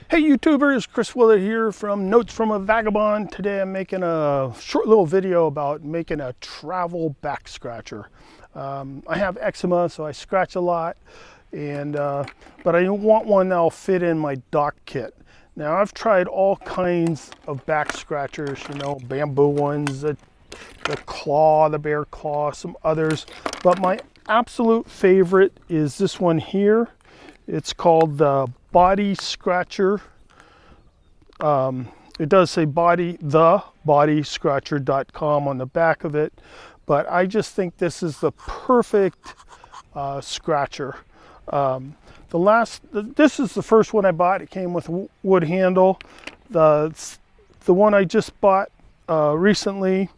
Hey YouTubers, Chris Willett here from Notes from a Vagabond. Today I'm making a short little video about making a travel back scratcher. I have eczema, so I scratch a lot, and but I want one that'll fit in my dock kit. Now I've tried all kinds of back scratchers, you know, bamboo ones, the claw, the bear claw, some others, but my absolute favorite is this one here. It's called the Body Scratcher. It does say bodyscratcher.com on the back of it, but I just think this is the perfect scratcher. This is the first one I bought. It came with a wood handle. The one I just bought recently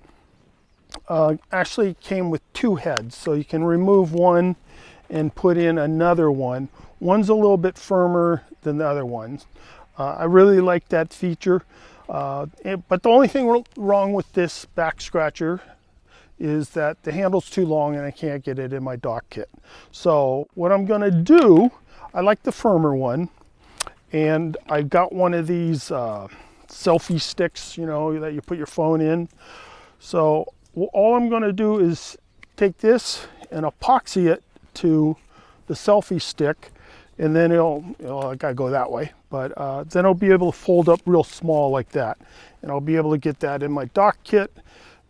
actually came with two heads, so you can remove one and put in another one. One's a little bit firmer than the other ones. I really like that feature, but the only thing wrong with this back scratcher is that the handle's too long and I can't get it in my dock kit. So what I'm going to do, I like the firmer one, and I got one of these selfie sticks, you know, that you put your phone in. So all I'm going to do is take this and epoxy it to the selfie stick, and then I gotta go that way, but then I'll be able to fold up real small like that, and I'll be able to get that in my dock kit.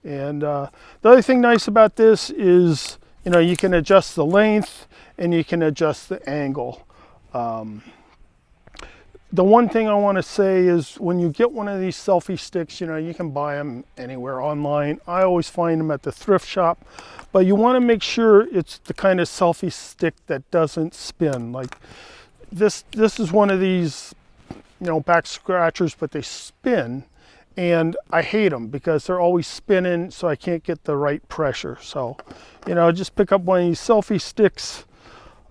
And the other thing nice about this is, you know, you can adjust the length and you can adjust the angle. The one thing I want to say is when you get one of these selfie sticks, you know, you can buy them anywhere online. I always find them at the thrift shop, but you want to make sure it's the kind of selfie stick that doesn't spin. Like this is one of these, you know, back scratchers, but they spin, and I hate them because they're always spinning, so I can't get the right pressure. So, you know, just pick up one of these selfie sticks.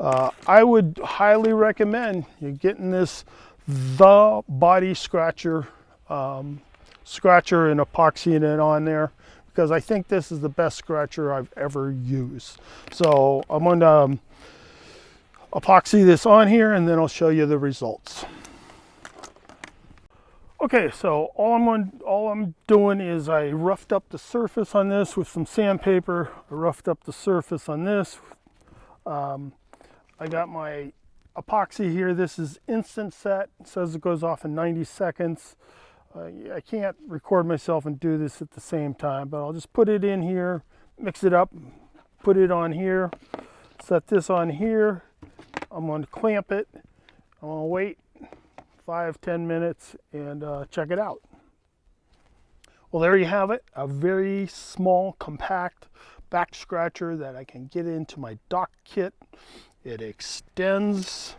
I would highly recommend you getting this the Body Scratcher scratcher and epoxying it on there, because I think this is the best scratcher I've ever used. So I'm going to epoxy this on here and then I'll show you the results. Okay, so all I'm doing is I roughed up the surface on this with some sandpaper. I roughed up the surface on this. I got my epoxy here. This is instant set. It says it goes off in 90 seconds. I can't record myself and do this at the same time, but I'll just put it in here, mix it up, put it on here, set this on here. I'm going to clamp it. I'm going to wait 5-10 minutes and check it out. Well, there you have it, a very small, compact back scratcher that I can get into my dock kit. It extends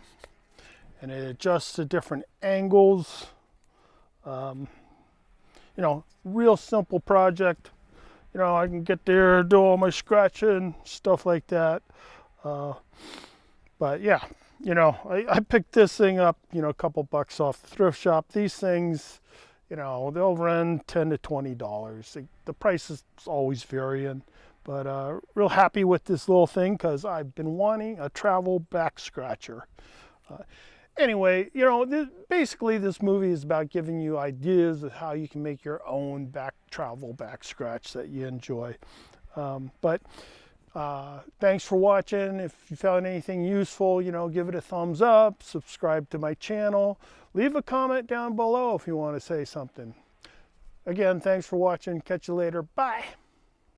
and it adjusts to different angles. You know, real simple project. You know, I can get there, do all my scratching, stuff like that. But yeah, you know, I picked this thing up, you know, a couple bucks off the thrift shop. These things, you know, they'll run $10 to $20. The price is always varying. But real happy with this little thing because I've been wanting a travel back scratcher. Anyway, you know, basically this movie is about giving you ideas of how you can make your own travel back scratch that you enjoy. Thanks for watching. If you found anything useful, you know, give it a thumbs up, subscribe to my channel, leave a comment down below if you want to say something. Again, thanks for watching. Catch you later. Bye.